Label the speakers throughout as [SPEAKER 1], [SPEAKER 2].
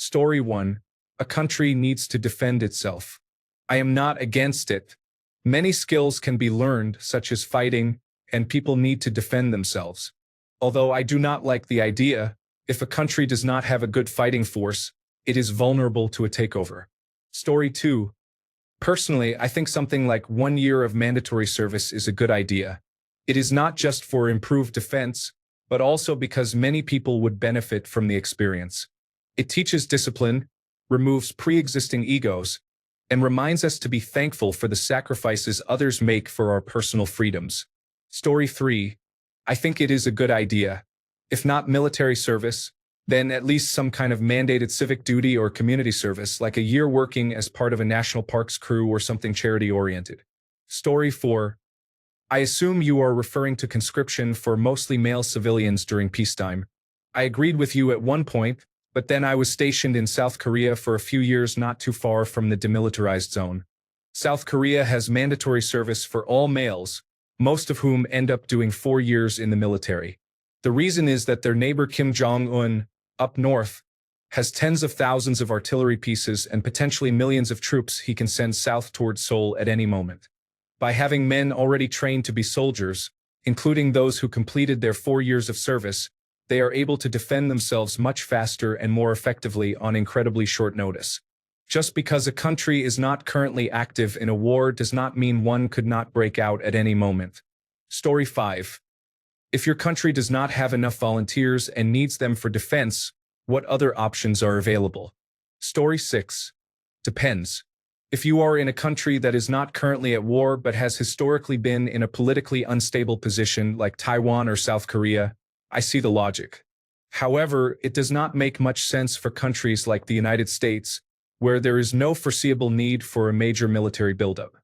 [SPEAKER 1] Story 1. A country needs to defend itself. I am not against it. Many skills can be learned, such as fighting, and people need to defend themselves. Although I do not like the idea, if a country does not have a good fighting force, it is vulnerable to a takeover. Story 2. Personally, I think something like 1 year of mandatory service is a good idea. It is not just for improved defense, but also because many people would benefit from the experience. It teaches discipline, removes pre-existing egos, and reminds us to be thankful for the sacrifices others make for our personal freedoms. Story 3. I think it is a good idea. If not military service, then at least some kind of mandated civic duty or community service, like a year working as part of a national parks crew or something charity-oriented. Story 4. I assume you are referring to conscription for mostly male civilians during peacetime. I agreed with you at one point, but then I was stationed in South Korea for a few years not too far from the demilitarized zone. South Korea has mandatory service for all males, most of whom end up doing 4 years in the military. The reason is that their neighbor Kim Jong-un, up north, has tens of thousands of artillery pieces and potentially millions of troops he can send south towards Seoul at any moment. By having men already trained to be soldiers, including those who completed their 4 years of service, they are able to defend themselves much faster and more effectively on incredibly short notice. Just because a country is not currently active in a war does not mean one could not break out at any moment. Story 5. If your country does not have enough volunteers and needs them for defense, what other options are available? Story 6. Depends. If you are in a country that is not currently at war but has historically been in a politically unstable position like Taiwan or South Korea, I see the logic. However, it does not make much sense for countries like the United States, where there is no foreseeable need for a major military buildup.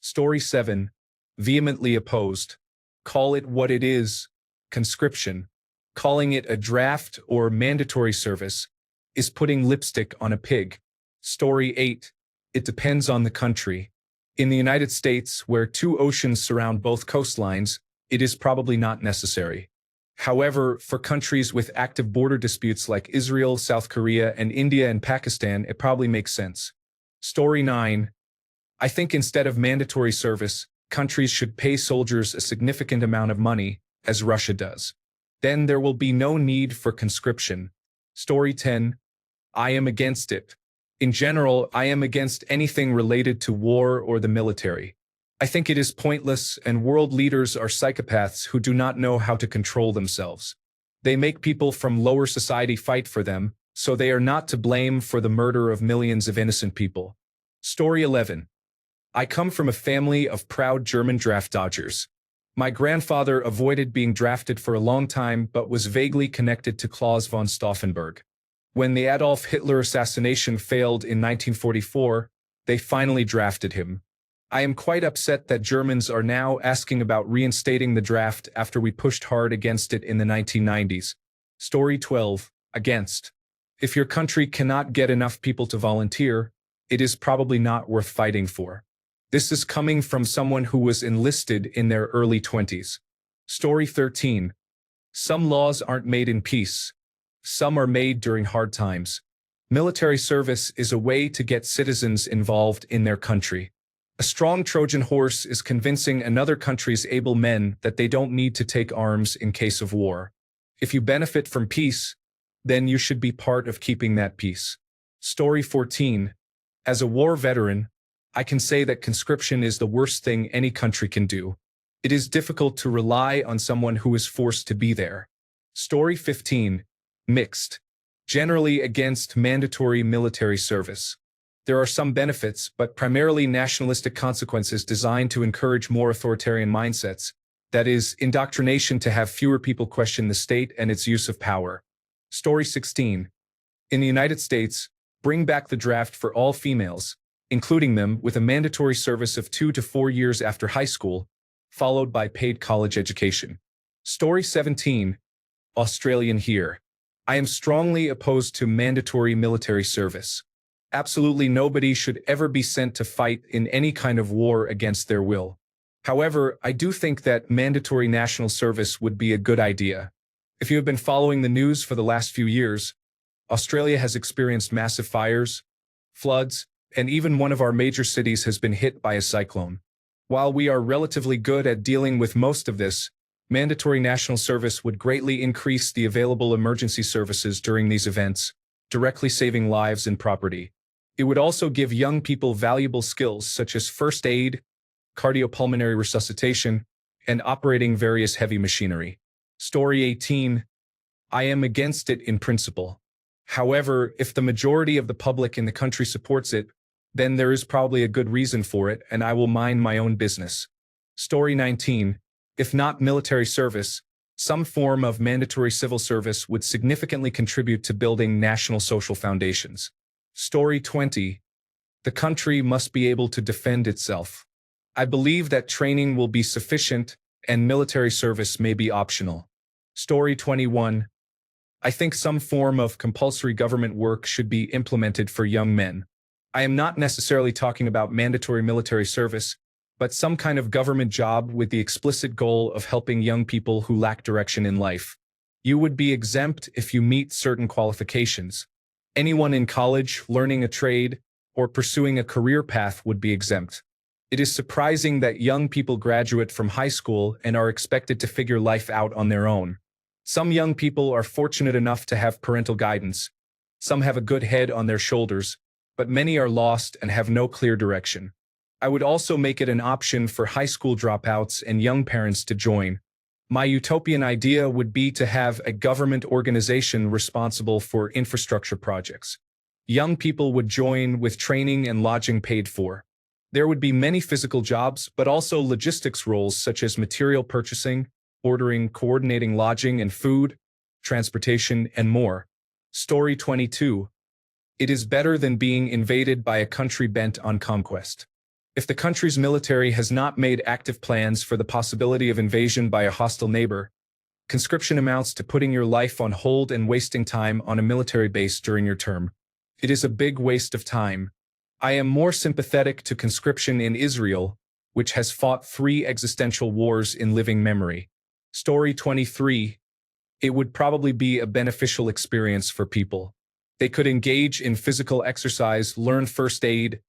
[SPEAKER 1] Story 7. Vehemently opposed. Call it what it is, conscription. Calling it a draft or mandatory service is putting lipstick on a pig. Story 8. It depends on the country. In the United States, where 2 oceans surround both coastlines, it is probably not necessary. However, for countries with active border disputes like Israel, South Korea, and India and Pakistan, it probably makes sense. Story 9. I think instead of mandatory service, countries should pay soldiers a significant amount of money, as Russia does. Then there will be no need for conscription. Story 10. I am against it. In general, I am against anything related to war or the military. I think it is pointless, and world leaders are psychopaths who do not know how to control themselves. They make people from lower society fight for them, so they are not to blame for the murder of millions of innocent people. Story 11. I come from a family of proud German draft dodgers. My grandfather avoided being drafted for a long time but was vaguely connected to Claus von Stauffenberg. When the Adolf Hitler assassination failed in 1944, they finally drafted him. I am quite upset that Germans are now asking about reinstating the draft after we pushed hard against it in the 1990s. Story 12. Against. If your country cannot get enough people to volunteer, it is probably not worth fighting for. This is coming from someone who was enlisted in their early 20s. Story 13. Some laws aren't made in peace. Some are made during hard times. Military service is a way to get citizens involved in their country. A strong Trojan horse is convincing another country's able men that they don't need to take arms in case of war. If you benefit from peace, then you should be part of keeping that peace. Story 14. As a war veteran, I can say that conscription is the worst thing any country can do. It is difficult to rely on someone who is forced to be there. Story 15. Mixed. Generally against mandatory military service. There are some benefits, but primarily nationalistic consequences designed to encourage more authoritarian mindsets, that is, indoctrination to have fewer people question the state and its use of power. Story 16. In the United States, bring back the draft for all females, including them with a mandatory service of 2 to 4 years after high school, followed by paid college education. Story 17. Australian here. I am strongly opposed to mandatory military service. Absolutely nobody should ever be sent to fight in any kind of war against their will. However, I do think that mandatory national service would be a good idea. If you have been following the news for the last few years, Australia has experienced massive fires, floods, and even one of our major cities has been hit by a cyclone. While we are relatively good at dealing with most of this, mandatory national service would greatly increase the available emergency services during these events, directly saving lives and property. It would also give young people valuable skills such as first aid, cardiopulmonary resuscitation, and operating various heavy machinery. Story 18. I am against it in principle. However, if the majority of the public in the country supports it, then there is probably a good reason for it, and I will mind my own business. Story 19. If not military service, some form of mandatory civil service would significantly contribute to building national social foundations. Story 20. The country must be able to defend itself. I believe that training will be sufficient and military service may be optional. Story 21. I think some form of compulsory government work should be implemented for young men. I am not necessarily talking about mandatory military service, but some kind of government job with the explicit goal of helping young people who lack direction in life. You would be exempt if you meet certain qualifications. Anyone in college, learning a trade, or pursuing a career path would be exempt. It is surprising that young people graduate from high school and are expected to figure life out on their own. Some young people are fortunate enough to have parental guidance. Some have a good head on their shoulders, but many are lost and have no clear direction. I would also make it an option for high school dropouts and young parents to join. My utopian idea would be to have a government organization responsible for infrastructure projects. Young people would join with training and lodging paid for. There would be many physical jobs, but also logistics roles such as material purchasing, ordering, coordinating lodging and food, transportation, and more. Story 22. It is better than being invaded by a country bent on conquest. If the country's military has not made active plans for the possibility of invasion by a hostile neighbor, conscription amounts to putting your life on hold and wasting time on a military base during your term. It is a big waste of time. I am more sympathetic to conscription in Israel, which has fought 3 existential wars in living memory. Story 23. It would probably be a beneficial experience for people. They could engage in physical exercise, learn first aid,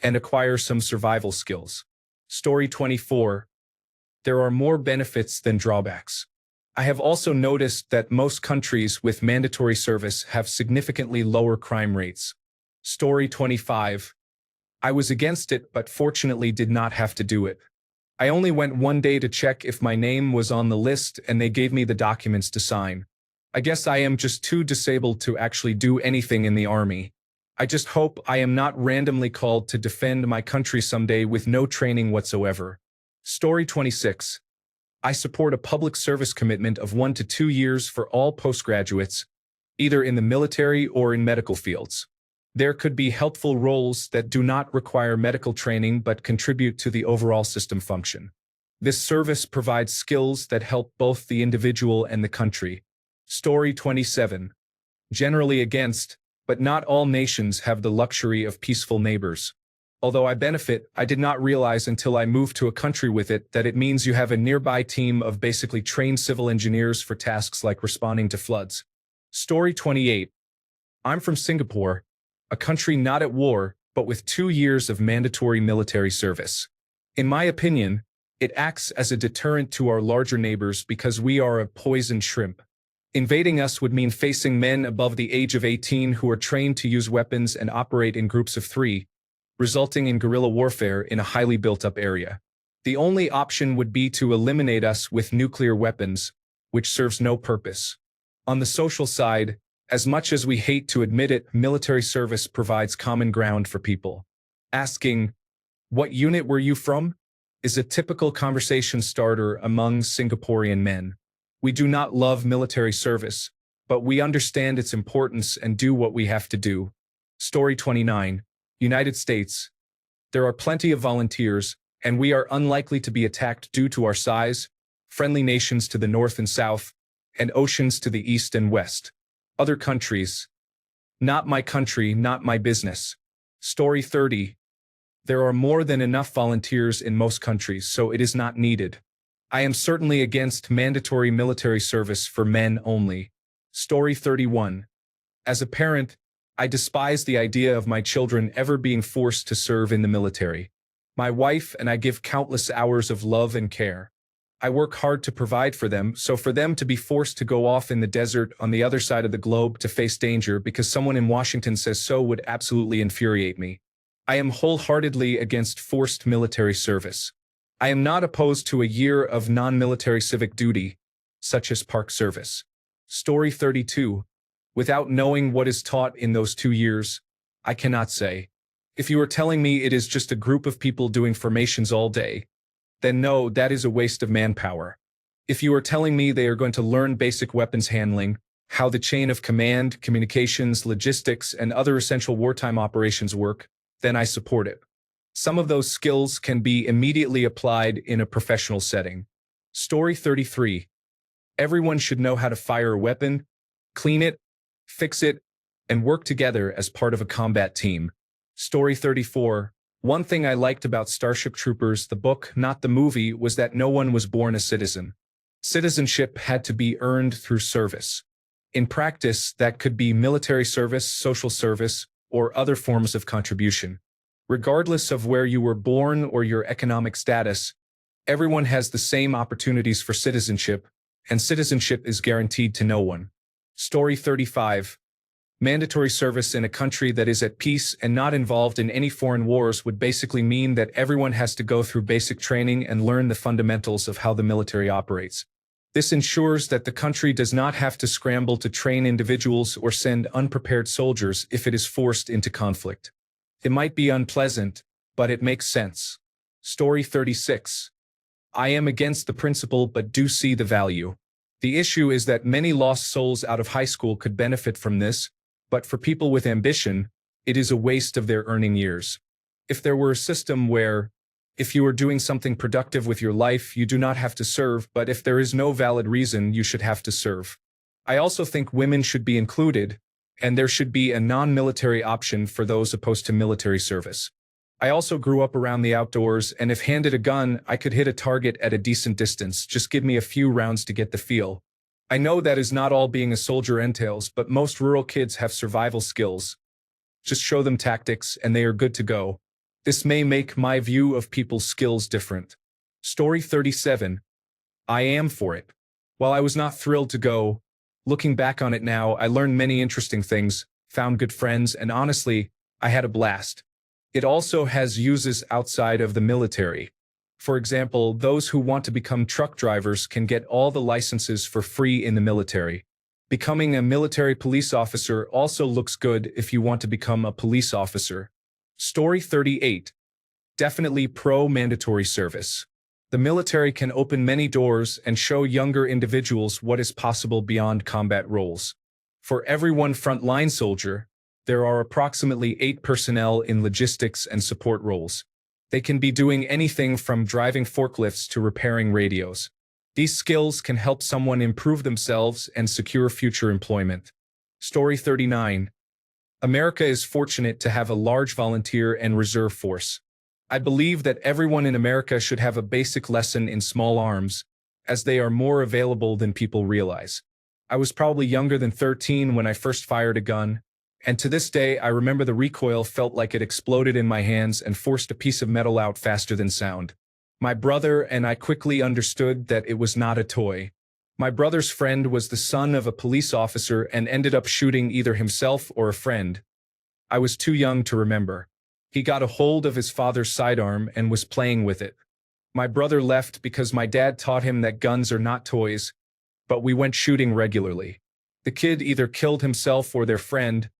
[SPEAKER 1] and acquire some survival skills. Story 24. There are more benefits than drawbacks. I have also noticed that most countries with mandatory service have significantly lower crime rates. Story 25. I was against it, but fortunately did not have to do it. I only went one day to check if my name was on the list and they gave me the documents to sign. I guess I am just too disabled to actually do anything in the army. I just hope I am not randomly called to defend my country someday with no training whatsoever. Story 26. I support a public service commitment of 1 to 2 years for all postgraduates, either in the military or in medical fields. There could be helpful roles that do not require medical training but contribute to the overall system function. This service provides skills that help both the individual and the country. Story 27. Generally against, but not all nations have the luxury of peaceful neighbors. Although I benefit, I did not realize until I moved to a country with it that it means you have a nearby team of basically trained civil engineers for tasks like responding to floods. Story 28. I'm from Singapore, a country not at war, but with 2 years of mandatory military service. In my opinion, it acts as a deterrent to our larger neighbors because we are a poisoned shrimp. Invading us would mean facing men above the age of 18 who are trained to use weapons and operate in groups of 3, resulting in guerrilla warfare in a highly built-up area. The only option would be to eliminate us with nuclear weapons, which serves no purpose. On the social side, as much as we hate to admit it, military service provides common ground for people. Asking, "What unit were you from?" is a typical conversation starter among Singaporean men. We do not love military service, but we understand its importance and do what we have to do. Story 29. United States. There are plenty of volunteers, and we are unlikely to be attacked due to our size, friendly nations to the north and south, and oceans to the east and west. Other countries. Not my country, not my business. Story 30. There are more than enough volunteers in most countries, so it is not needed. I am certainly against mandatory military service for men only. Story 31. As a parent, I despise the idea of my children ever being forced to serve in the military. My wife and I give countless hours of love and care. I work hard to provide for them, so for them to be forced to go off in the desert on the other side of the globe to face danger because someone in Washington says so would absolutely infuriate me. I am wholeheartedly against forced military service. I am not opposed to a year of non-military civic duty, such as park service. Story 32. Without knowing what is taught in those 2 years, I cannot say. If you are telling me it is just a group of people doing formations all day, then no, that is a waste of manpower. If you are telling me they are going to learn basic weapons handling, how the chain of command, communications, logistics, and other essential wartime operations work, then I support it. Some of those skills can be immediately applied in a professional setting. Story 33. Everyone should know how to fire a weapon, clean it, fix it, and work together as part of a combat team. Story 34. One thing I liked about Starship Troopers, the book, not the movie, was that no one was born a citizen. Citizenship had to be earned through service. In practice, that could be military service, social service, or other forms of contribution. Regardless of where you were born or your economic status, everyone has the same opportunities for citizenship, and citizenship is guaranteed to no one. Story 35. Mandatory service in a country that is at peace and not involved in any foreign wars would basically mean that everyone has to go through basic training and learn the fundamentals of how the military operates. This ensures that the country does not have to scramble to train individuals or send unprepared soldiers if it is forced into conflict. It might be unpleasant, but it makes sense. Story 36. I am against the principle but do see the value. The issue is that many lost souls out of high school could benefit from this, but for people with ambition, it is a waste of their earning years. If there were a system where, if you are doing something productive with your life, you do not have to serve, but if there is no valid reason, you should have to serve. I also think women should be included, and there should be a non-military option for those opposed to military service. I also grew up around the outdoors, and if handed a gun, I could hit a target at a decent distance. Just give me a few rounds to get the feel. I know that is not all being a soldier entails, but most rural kids have survival skills. Just show them tactics, and they are good to go. This may make my view of people's skills different. Story 37. I am for it. While I was not thrilled to go, looking back on it now, I learned many interesting things, found good friends, and honestly, I had a blast. It also has uses outside of the military. For example, those who want to become truck drivers can get all the licenses for free in the military. Becoming a military police officer also looks good if you want to become a police officer. Story 38. Definitely pro-mandatory service. The military can open many doors and show younger individuals what is possible beyond combat roles. For every one frontline soldier, there are approximately 8 personnel in logistics and support roles. They can be doing anything from driving forklifts to repairing radios. These skills can help someone improve themselves and secure future employment. Story 39. America is fortunate to have a large volunteer and reserve force. I believe that everyone in America should have a basic lesson in small arms, as they are more available than people realize. I was probably younger than 13 when I first fired a gun, and to this day I remember the recoil felt like it exploded in my hands and forced a piece of metal out faster than sound. My brother and I quickly understood that it was not a toy. My brother's friend was the son of a police officer and ended up shooting either himself or a friend. I was too young to remember. He got a hold of his father's sidearm and was playing with it. My brother left because my dad taught him that guns are not toys, but we went shooting regularly. The kid either killed himself or their friend,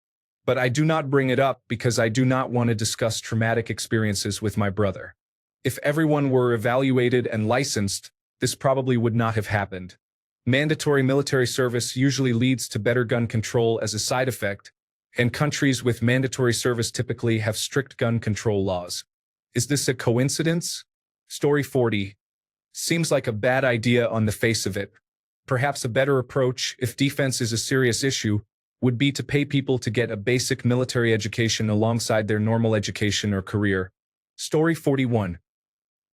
[SPEAKER 1] but I do not bring it up because I do not want to discuss traumatic experiences with my brother. If everyone were evaluated and licensed, this probably would not have happened. Mandatory military service usually leads to better gun control as a side effect, and countries with mandatory service typically have strict gun control laws. Is this a coincidence? Story 40. Seems like a bad idea on the face of it. Perhaps a better approach, if defense is a serious issue, would be to pay people to get a basic military education alongside their normal education or career. Story 41.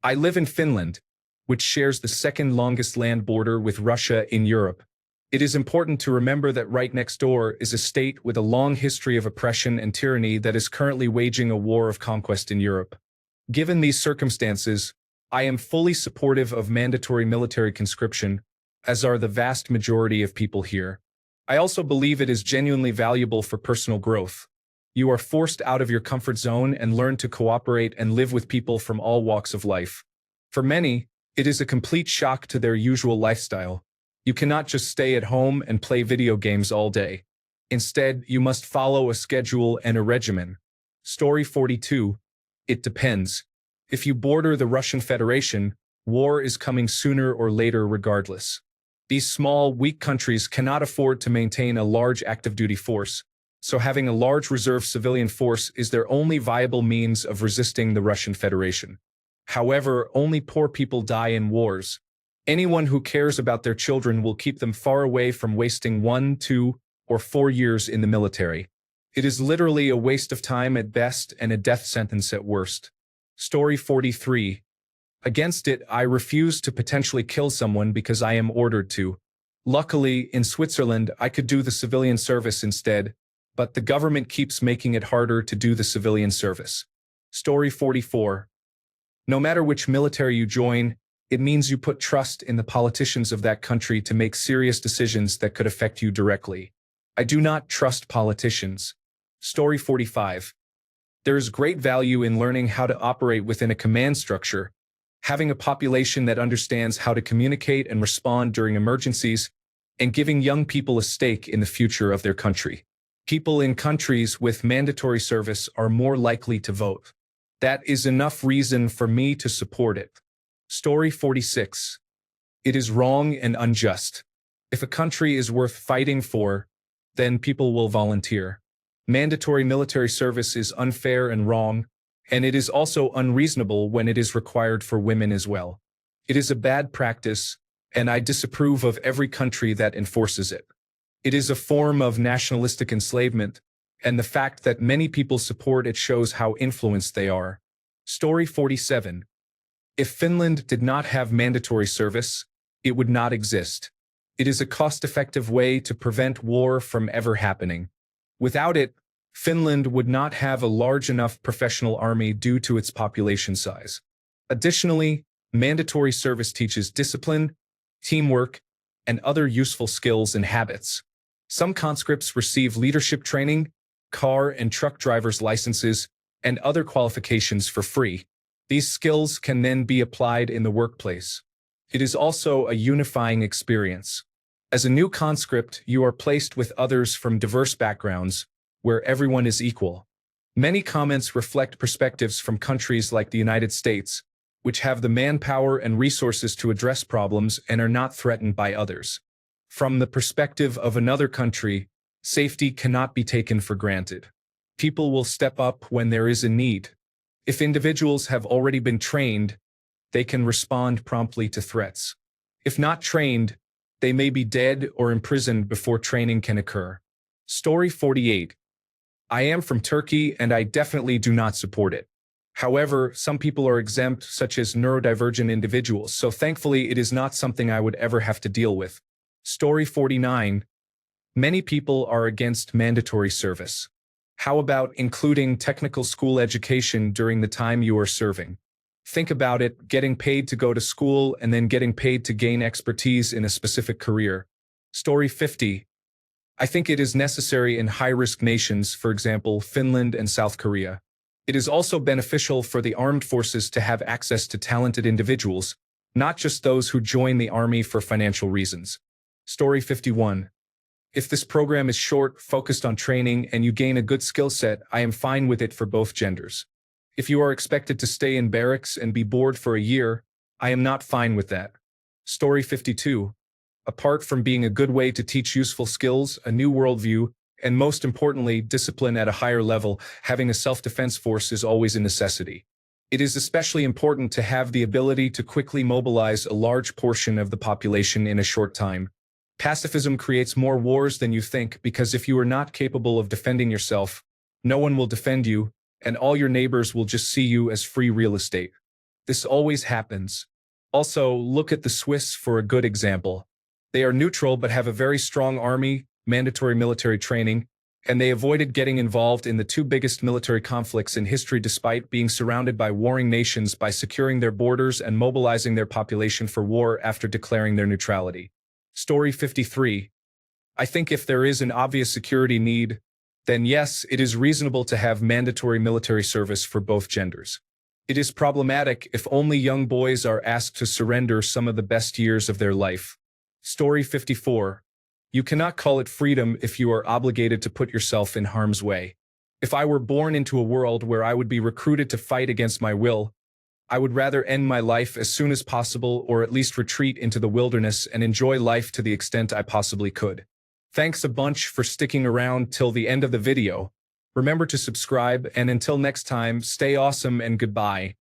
[SPEAKER 1] I live in Finland, which shares the second longest land border with Russia in Europe. It is important to remember that right next door is a state with a long history of oppression and tyranny that is currently waging a war of conquest in Europe. Given these circumstances, I am fully supportive of mandatory military conscription, as are the vast majority of people here. I also believe it is genuinely valuable for personal growth. You are forced out of your comfort zone and learn to cooperate and live with people from all walks of life. For many, it is a complete shock to their usual lifestyle. You cannot just stay at home and play video games all day. Instead, you must follow a schedule and a regimen. Story 42. It depends. If you border the Russian Federation, war is coming sooner or later regardless. These small, weak countries cannot afford to maintain a large active-duty force, so having a large reserve civilian force is their only viable means of resisting the Russian Federation. However, only poor people die in wars. Anyone who cares about their children will keep them far away from wasting 1, 2, or 4 years in the military. It is literally a waste of time at best and a death sentence at worst. Story 43. Against it, I refuse to potentially kill someone because I am ordered to. Luckily, in Switzerland, I could do the civilian service instead, but the government keeps making it harder to do the civilian service. Story 44. No matter which military you join, it means you put trust in the politicians of that country to make serious decisions that could affect you directly. I do not trust politicians. Story 45. There is great value in learning how to operate within a command structure, having a population that understands how to communicate and respond during emergencies, and giving young people a stake in the future of their country. People in countries with mandatory service are more likely to vote. That is enough reason for me to support it. Story 46. It is wrong and unjust. If a country is worth fighting for, then people will volunteer. Mandatory military service is unfair and wrong, and it is also unreasonable when it is required for women as well. It is a bad practice, and I disapprove of every country that enforces it. It is a form of nationalistic enslavement, and the fact that many people support it shows how influenced they are. Story 47. If Finland did not have mandatory service, it would not exist. It is a cost-effective way to prevent war from ever happening. Without it, Finland would not have a large enough professional army due to its population size. Additionally, mandatory service teaches discipline, teamwork, and other useful skills and habits. Some conscripts receive leadership training, car and truck driver's licenses, and other qualifications for free. These skills can then be applied in the workplace. It is also a unifying experience. As a new conscript, you are placed with others from diverse backgrounds, where everyone is equal. Many comments reflect perspectives from countries like the United States, which have the manpower and resources to address problems and are not threatened by others. From the perspective of another country, safety cannot be taken for granted. People will step up when there is a need. If individuals have already been trained, they can respond promptly to threats. If not trained, they may be dead or imprisoned before training can occur. Story 48. I am from Turkey and I definitely do not support it. However, some people are exempt, such as neurodivergent individuals, so thankfully it is not something I would ever have to deal with. Story 49. Many people are against mandatory service. How about including technical school education during the time you are serving? Think about it, getting paid to go to school and then getting paid to gain expertise in a specific career. Story 50. I think it is necessary in high-risk nations, for example, Finland and South Korea. It is also beneficial for the armed forces to have access to talented individuals, not just those who join the army for financial reasons. Story 51. If this program is short, focused on training, and you gain a good skill set, I am fine with it for both genders. If you are expected to stay in barracks and be bored for a year, I am not fine with that. Story 52. Apart from being a good way to teach useful skills, a new worldview, and most importantly, discipline at a higher level, having a self-defense force is always a necessity. It is especially important to have the ability to quickly mobilize a large portion of the population in a short time. Pacifism creates more wars than you think because if you are not capable of defending yourself, no one will defend you, and all your neighbors will just see you as free real estate. This always happens. Also, look at the Swiss for a good example. They are neutral but have a very strong army, mandatory military training, and they avoided getting involved in the two biggest military conflicts in history despite being surrounded by warring nations by securing their borders and mobilizing their population for war after declaring their neutrality. Story 53. I think if there is an obvious security need, then yes, it is reasonable to have mandatory military service for both genders. It is problematic if only young boys are asked to surrender some of the best years of their life. Story 54. You cannot call it freedom if you are obligated to put yourself in harm's way. If I were born into a world where I would be recruited to fight against my will, I would rather end my life as soon as possible or at least retreat into the wilderness and enjoy life to the extent I possibly could. Thanks a bunch for sticking around till the end of the video. Remember to subscribe, and until next time, stay awesome and goodbye.